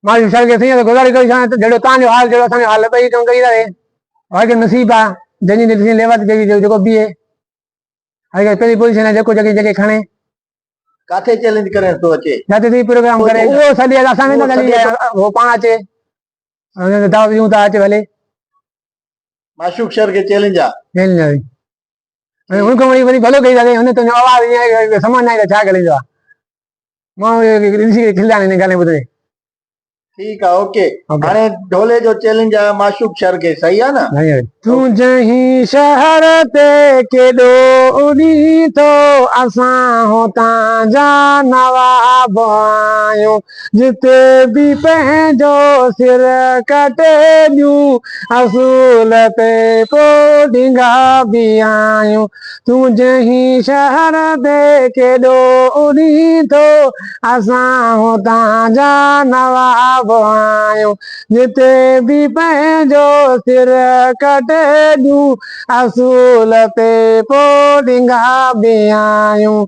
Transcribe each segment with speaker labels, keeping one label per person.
Speaker 1: मां शर के थी गुज़ारी करी छां जड़ो तां जो हाल जड़ो असां हाल पई कम कई रहे और के नसीब आ जनी ने थी लेवत जगी जो बीए हाय पहली पोजीशन है जको जगह जगह खणे
Speaker 2: काथे चैलेंज करे तो अचे
Speaker 1: जाते थी प्रोग्राम करे वो सदी असां में ना चली वो पाण अचे दाव यूं ता अचे भले
Speaker 2: माशूक शर के चैलेंज आ
Speaker 1: चैलेंज उनको वरी भलो कई जाते उन्हें तो आवाज नहीं समझ नहीं छा करे जो मां इनसी खिलाने ने गाने बुदे
Speaker 2: ठीक है ओके हाने ढोले जो चैलेंज है माशूक शर के सही है ना
Speaker 1: तू जही शहर ते केडो उड़ी तो असां होता जा नवाब आयो जिते भी पंहिंजो सिर कटे ॾियूं असूल ते पोइ ढिंगा भी आयूं तू जही शहर ते केडो उड़ी तो असां होता जा नवाब आयो जिते भी पंहिंजो सिर कटे ॾियूं असूल ते पोइ ढिंगा भी आयूं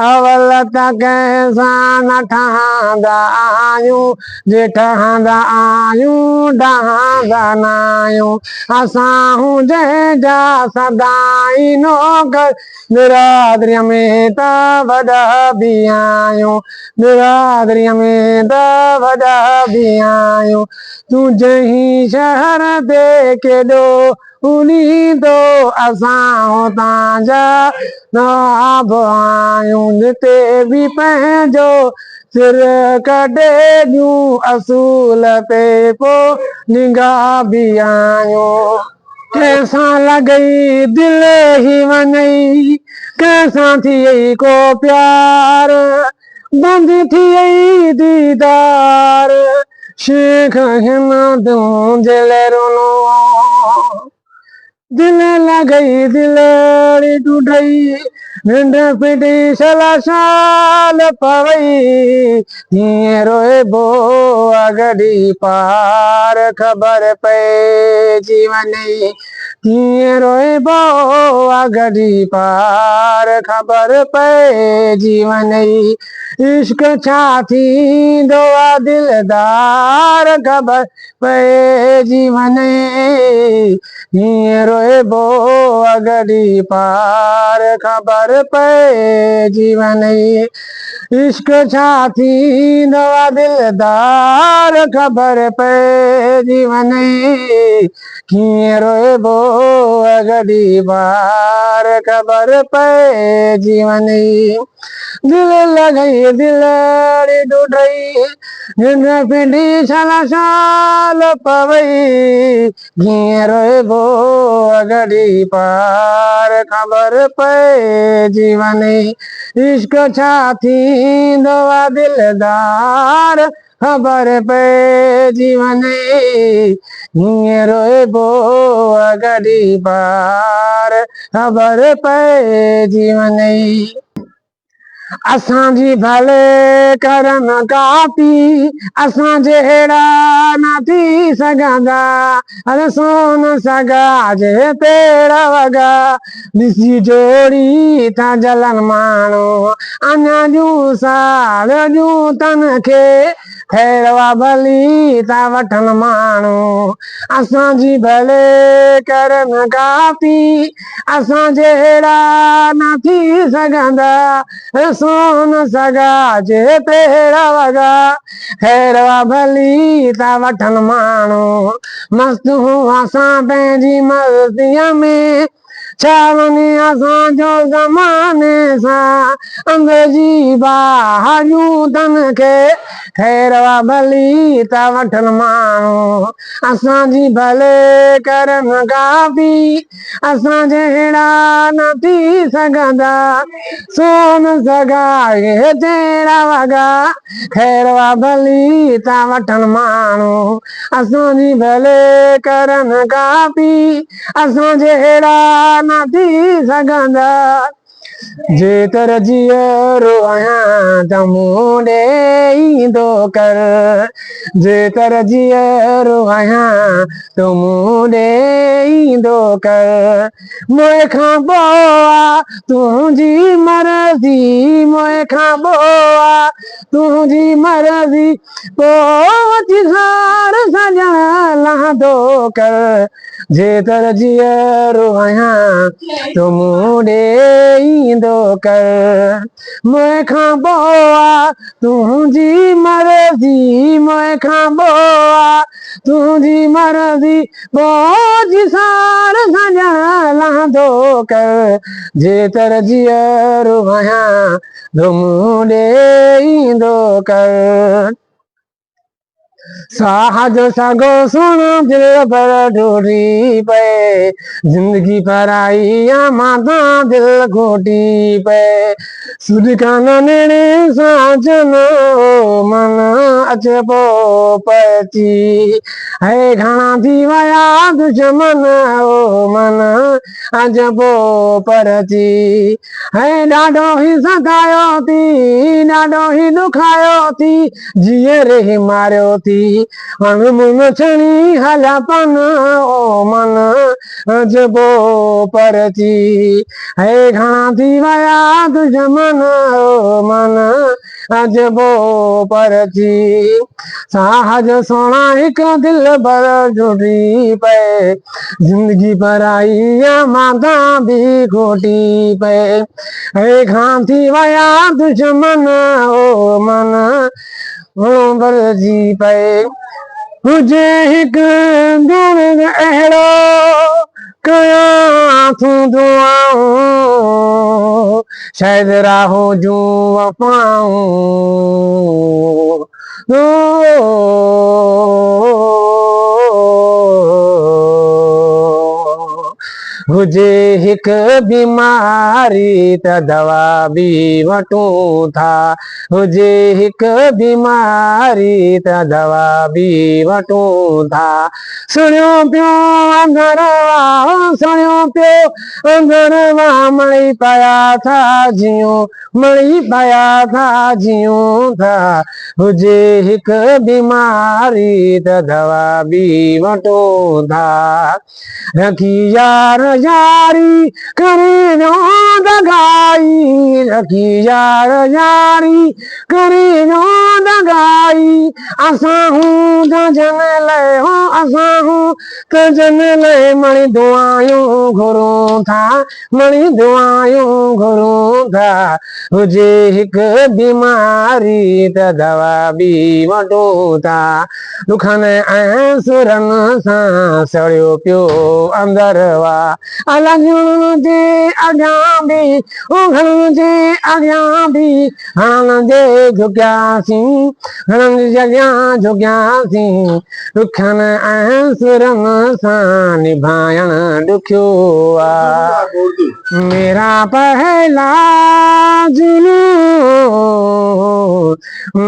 Speaker 1: अवल त कंहिंसां न ठहंदा आयूं जे ठहंदा आयूं डहंदा न आयूं असां जंहिंजा सदाई नौकर बिरादरीअ में त वॾा भी आयूं बिरादरीअ में त वॾा भी आयूं तू जही शहर ते केॾो उड़ी तो असां होतां जा नवाब आयूं जिते भी पंहिंजो सिर कढे ॾियूं असूल ते पोइ निगाह भी आयूं कैसां लॻई दिल ही वञई कैसां थियई को प्यार बंद थियई दीदार शेख हिन दूं दिल रोनो दिल लॻई दिलड़ी टूटई निंड पिटी शलाशाल पवई हीअं रोइबो अगड़ी पार ख़बर पइजी वञे हीअं रोइबो अगड़ी पार ख़बर पइजी वञे इश्क छा थींदो आहे दिलदार ख़बर पइजी वञे हीअं रोइबो अगड़ी पार ख़बर पइजी वञे इश्क छा थींदो आहे दिलदार ख़बर पइजी वञे कीअं रोइबो अगड़ी पार ख़बर पइजी वञे दिल लॻई दिलड़ी टूटई निंड पिटी शलाशाल पवई कीअं रोइबो अगड़ी पार ख़बर पइजी वञे इश्क छा थींदो आहे दिलदार ख़बर पइजी वञे हीअं रोइबो अगड़ी पार ख़बर पइजी वञे असांजी भले करम कापी असां जहिड़ा न थी सघंदा अरे सोन सगा जे तेरा वगा ॾिसी जोड़ी था जलन माण्हू अञा जूं साल जूं तन खे खैरवा भली था वठनि माण्हू असांजी भले करम कापी असां जहिड़ा न थी सघंदा सोन सगा जे तेरा वगा खैरवा भली था वठनि माण्हू मस्त हूं असां पंहिंजी मस्तीअ में छा वञे असांजो ज़माने सां अंग्रेजी बाहियूं तन खे खैरवा भली था वठनि माण्हू असांजी भले करम कापी असां जहिड़ा न थी सघंदा सोन सगा जे तेरा वगा खैरवा भली था वठनि माण्हू असांजी भले करम कापी असां जहिड़ा न थी सघंदा जेतर जियरो आया तमूडे ईंदो कर जेतर जियरो आया तमूडे ईंदो कर मोए खां पोइ तुंहिंजी मर्ज़ी मोए खां पोइ तुंहिंजी मर्ज़ी पोइ हार सॼण लहंदो कर जेतर जियरो आया तमूडे ईंदो कर मोए खां पोइ तुंहिंजी मर्ज़ी मोए खां पोइ तुंहिंजी मर्ज़ी पोइ सार सॼण लहंदो कर जेतर जियरो आया तमूडे ईंदो कर साह जो सागो सुन दिल पर टूटी पे जिंदगी पर आई या माता दिल खोटी पे सुध कान नेड़े साजनो मन अचे पो पची है घणा थी वया दुश्मन ओ मन अचे पो परची है ॾाढो ई सतायो थी ॾाढो ई दुखायो थी जीअं रे मारियो थी मुन छणी हलापन ओ मन अजबो परची है घणा थी वया दुश्मन ओ मन अजबो परची साह जो सोना हिक दिल भर जुड़ी पे जिंदगी पर आई या माता भी खोटी पे है घणा थी वया दुश्मन ओ मन भरजी पे हुजे हिक दिल अहिड़ो कयां तूं दुआऊं शायद राहो जूं पाऊं हुजे हिक बीमारी त दवा भी वठूं था हुजे हिक बीमारी त दवा भी वठूं था सुणियो पियो अंदरवा सुणियो पियो अंदरवा मड़ी पाया था जियूं मड़ी पाया था जियूं था हुजे हिक बीमारी त दवा भी वठूं था रखी यार यारी करे नो दगाई रखी यार यारी करे नो दगाई असां हूं त जन ले हो असां हूं त जन ले मणी दुआयूं घुरूं था मणी दुआयूं घुरूं था हुजे हिक बीमारी त दवा भी वठूं था दुखनि ऐं सुरनि सां सड़ियो पियो अंदरवा अलॻियुनि जे अॻियां बि उघड़नि जे अॻियां बि हणनि जे झुकियासीं हणनि जे अॻियां झुकियासीं दुखनि ऐं सुरनि सां निभाइण ॾुखियो आहे मेरा पहला जुनून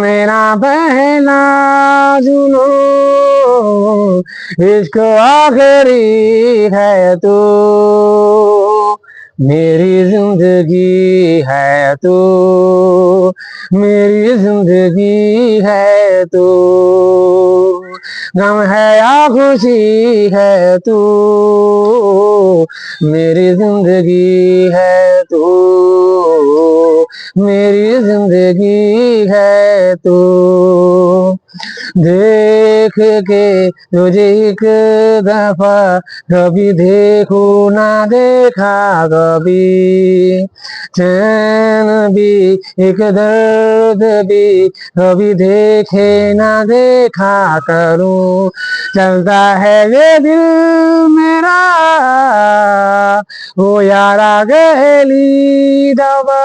Speaker 1: मेरा पहला जुनून इश्क आखिरी है तू मेरी जिंदगी है तू मेरी जिंदगी है तू गम है या खुशी है तू मेरी जिंदगी है तू मेरी जिंदगी है तू देख के तुझे एक दफा कभी देखो ना देखा कभी चैन भी एक दर्द भी कभी देखे ना देखा करूं चलता है ये दिल मेरा वो यारा गहली दवा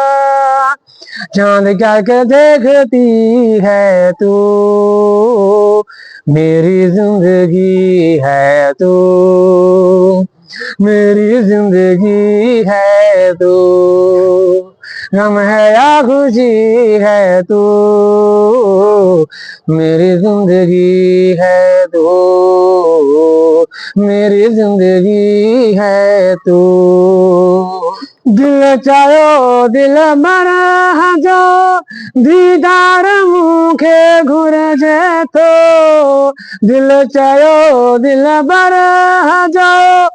Speaker 1: चांद क्या के देखती है तू मेरी जिंदगी है तू मेरी जिंदगी है तू गम है या खुशी है तू मेरी जिंदगी है तू मेरी जिंदगी है तू दिल चायो दिल बरा जो दीदार मुखे घुरजे तो दिल चायो दिल बरा जो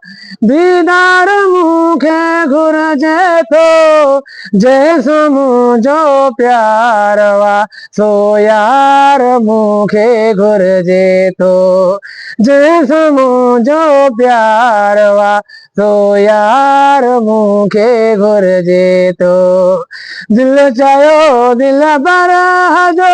Speaker 1: दीदार मुखे घुरजे तो जैसा मुझो प्यारवा सो यार मुखे घुरजे तो जैसा मुझो प्यारवा तो यार मुखे घुरजे तो दिल चायो दिल बरा जो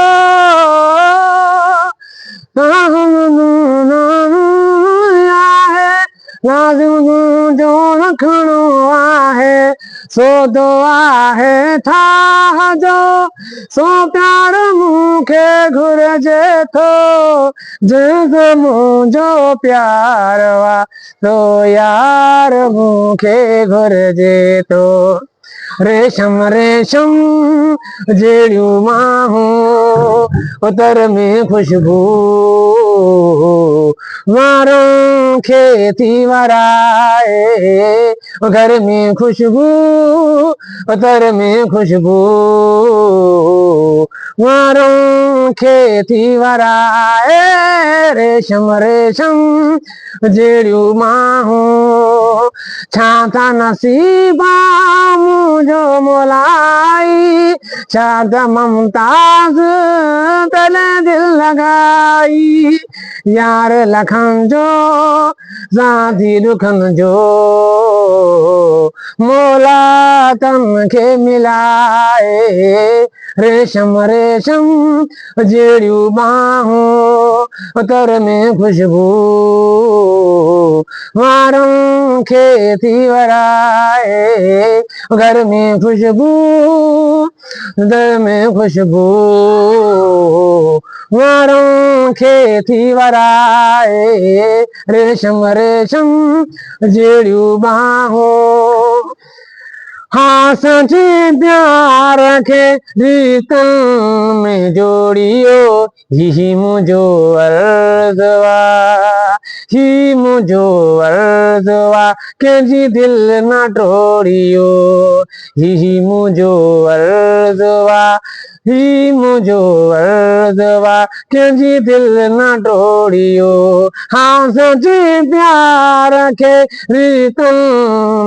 Speaker 1: लाज़िम जो रखणो आहे सो दुआ है था जो सो प्यार मुखे घुरजे तो जैसे मुझो प्यार वा तो यार मुखे घुरजे तो रेशम रेशम जेड़ियूं माहूं उतर में खुशबू वारों खे थी वराए घर में खुशबू उतर में खुशबू वारों खे थी वराए रेशम रेशम जेड़ियूं माहूं छा था नसीबा मुझो मोलाई छा त ममताज तले दिल लगाई यार लखन जो साथी दुखन जो मोला तन के मिलाए रेशम रेशम जेड़ियूं बाहों उतर में खुशबू वारों खे थी वराए घर में खुशबू घर में खुशबू वारों खे थी वराए रेशम रेशम जेड़ियूं बाहों हाँ सच्चे प्यार के रीतन में जोड़ियो ही मुझो अर्ज़वा ही मुझो अर्ज़वा के जी दिल ना तोड़ियो ही मुझो अर्ज़वा ही मुझो अर्ज़वा के जी दिल ना तोड़ियो हाँ सच्चे प्यार के रीतन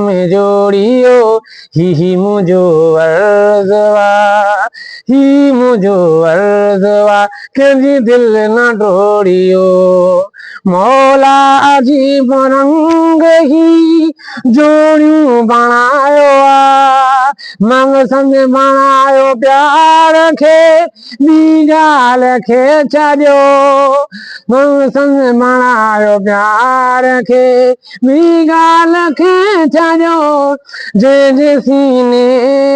Speaker 1: में जोड़ियो ही मुझो अर्ज़वा ही मुझो अर्ज़वा के जी दिल ना तोड़ियो मौला अजीब रंग ही जोड़ियूं बणायो आ मंग संग बणायो प्यार खे ॿी ॻाल्हि खे छॾियो मंग संग बणायो प्यार खे ॿी ॻाल्हि खे छॾियो जंहिंजे सीने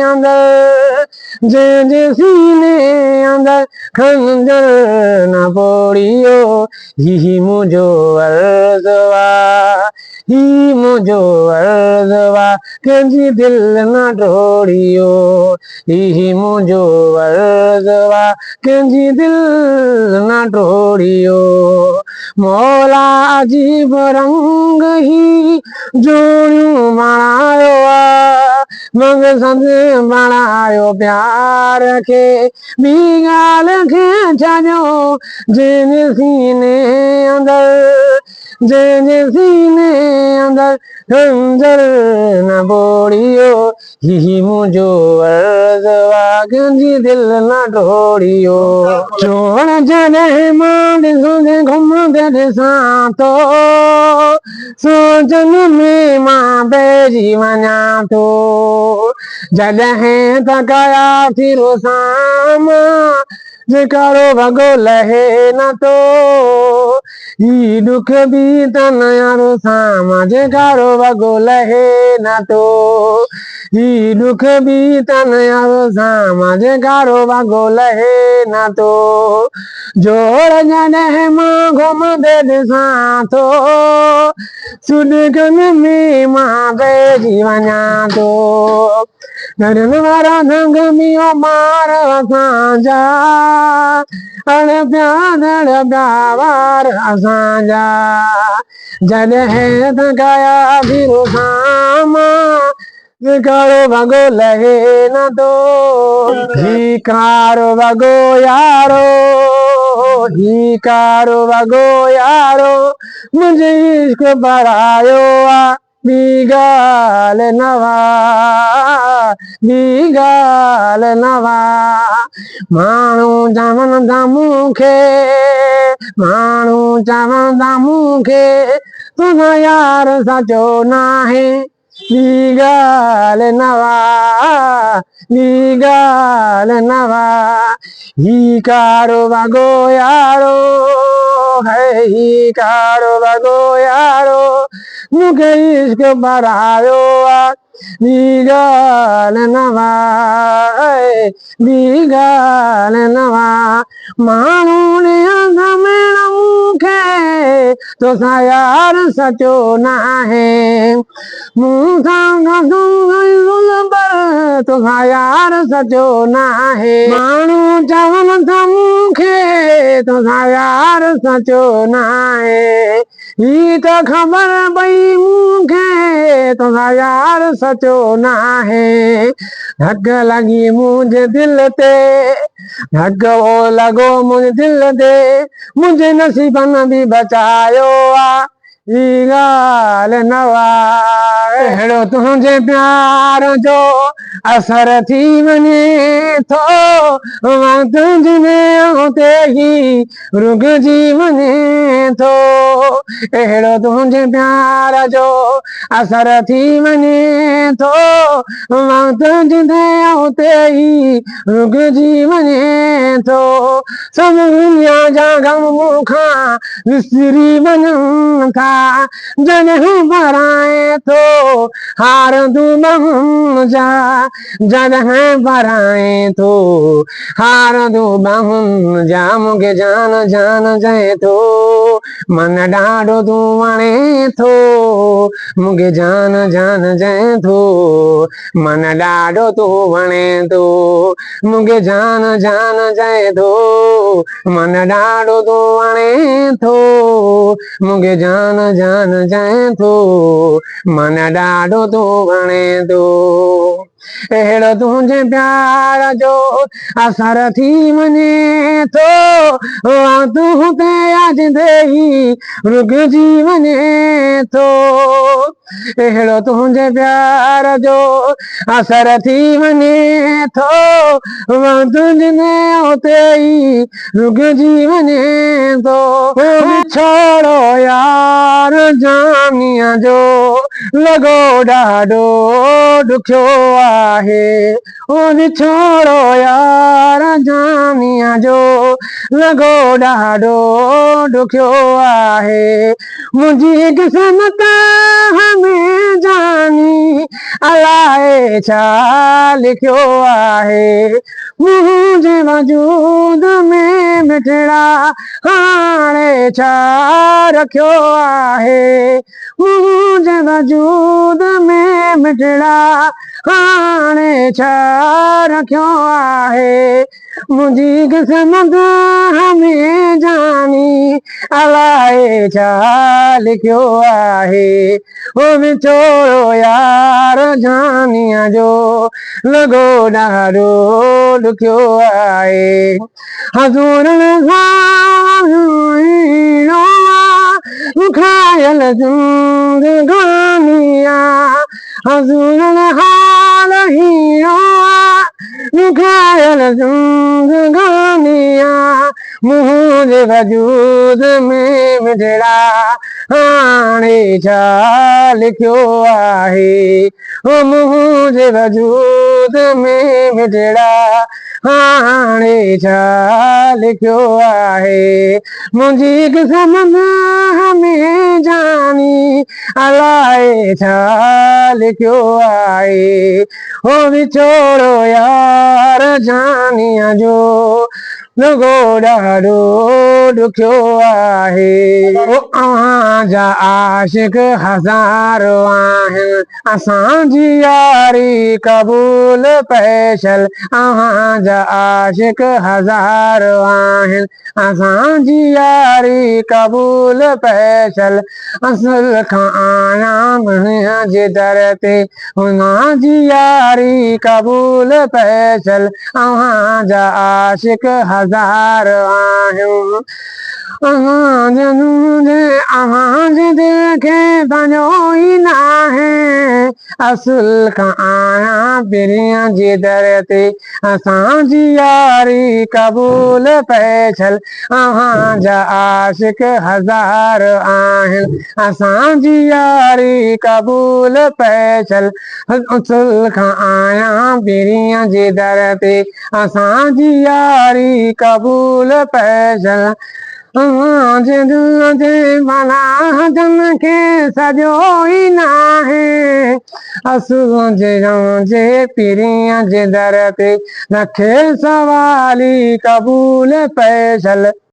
Speaker 1: अंदर जंहिंजे सीने अंदर खंजर न पोड़ियो ही मुझो अर्ज़वा ही मुझो अर्ज़वा कंहिंजी दिल न तोड़ियो ही मुझो अर्ज़वा कंहिंजी दिल न तोड़ियो मौला अजीब रंग ही जोड़ियूं बणायो आ मंग संग बणायो प्यार खे ॿी ॻाल्हि खे छॾियो जंहिंजे सीने अंदर जंहिंजे सीने अंदर खंजर न पोड़ियो ही मुझो अर्ज़वा कंहिंजी दिल न तोड़ियो चोर जॾहिं मां ॾिसंदे घुमंदे ॾिसां थो सोचन में मां पइजी वञां थो जॾहिं त कया थी रोसां जेकारो वॻो लहे न थो ही दुख बि त नयारो सामा जेकारो वॻो लहे न थो ही दुख बि त नयारो सामा जेकारो वॻो लहे न थो जोड़ जॾहिं मां घुमंदे ॾिसां थो सुॾकन में मां पइजी वञां थो घरनि वारा संग मियो मार असांजा अड़ प्यार प्यावार असांजा जॾहिं त कया फिरो सामा भिकारो भगो लगे न दो, भिकारो भगो यारो, भिकारो भगो यारो, मुझे इश्क बढ़ायो आ बीगाल नवा, बीगाल नवा। माण्हू चवंदा मूंखे, माण्हू चवंदा मूंखे, तुंहिंजो यार सचो नाहे, ॿी ॻाल्हि नवा, ॿी ॻाल्हि नवा। ही कारो वॻो यारो, है ही कारो वॻो यारो, मूंखे इश्क बढ़ायो आ, ॿी ॻाल्हि नवा, ॿी ॻाल्हि नवा। माण्हू ॾियंदा मूंखे, तोसां यार सचो नाहे, मूंसां तोसां यार सचो नाहे। माण्हू चवंदा मूंखे, तोसां यार सचो नाहे, ही त ख़बर पई मूंखे, तोसां यार सचो नाहे। धक लॻी मुंहिंजे दिल ते, धक ओ लॻो मुंहिंजे दिल ते, मुंहिंजे नसीबनि बि बचायो आ, ॿी ॻाल्हि नवा। अहिड़ो तुंहिंजे प्यार जो असर थी वञे थो, तुंहिंजे ते ही रुॻजी वञे थो, अहिड़ो तुंहिंजे प्यार जो असर थी वञे थो, तुंहिंजे ते ही रुॻजी वञे थो। सभु दुनिया जा ग़म मूंखां विसरी वञनि था, जॾहिं भराए थो हार तूं ॿाहुनि जा, जॾहिं भराए थो हार तूं ॿाहुनि जा, मूंखे जान जान चए थो, मन ॾाढो तूं वणे थो, मूंखे जान जान चए थो, मन ॾाढो तूं वणे थो, मूंखे जान जान चए थो, मन ॾाढो तूं वणे थो, मूंखे जान जान चए थो, मन ॾाढो तूं वणे थो। अहिड़ो तुंहिंजे प्यार जो असर थी वञे थो, तूं ते अॼु ही रुॻजी वञे थो, अहिड़ो तुंहिंजे प्यार जो असर थी वञे थो, तुंहिंजे ते ही रुॻजी वञे थो। छोड़ो यार जानीअ जो लॻो ॾाढो ॾुखियो आहे, ओ छोड़ो यार जानीअ जो लॻो ॾाढो ॾुखियो आहे, मुंहिंजी क़िस्मत में जानी अलाए छा लिखियो आहे, मुंहिंजे वजूद में मिठड़ा हाणे छा रखियो आहे, मुंहिंजे वजूद में मिठड़ा हाणे छा रखियो आहे, मुंहिंजी क़िस्मत में जानी अलाए छा लिखियो आहे, ओ विछोड़ो यार जानीअ जो लॻो ॾाढो ॾुखियो आहे। हज़ूर खायल ज़िंदगानिया, हज़ूर हाल हीरो खायल ज़िंदगानिया, मुंहिंजे वजूद में मिठड़ा हाणे छा लिखियो आहे, ओ मुंहिंजे वजूद में मिठड़ा हाणे छा लिखियो आहे, मुंहिंजी क़िस्मत में जानी अलाए छा लिखियो आहे, ओ विछोड़ो यार जानीअ जो रुगो ॾाढो ॾुखियो आहे ओ अव्हां जा आशिक हज़ारो आहिनि असांजी यारी क़बूल पैशल अव्हां जा आशिक हज़ारो आहिनि असांजी यारी क़बूल पैशल असल खां आया दुनिया जे दर ते हुन जी यारी क़बूल पैशल अव्हां जा आशिक हज़ार आहियूं अव्हां जे दिल खे पंहिंजो ई न आहे असुल खां आया पिरिया जे दर ते असांजी यारी क़बूल पैशल अव्हां जा आशिक हज़ार आहिनि असांजी यारी क़बूल पैशल असुल खां आया पिरिया जे दर ते असांजी यारी क़बूल पैशल अव्हां जे दिल जे भलाहटनि खे सॼो ई न आहे असुल जे पिरिया जे दर ते रखे सवाली क़बूल पैशल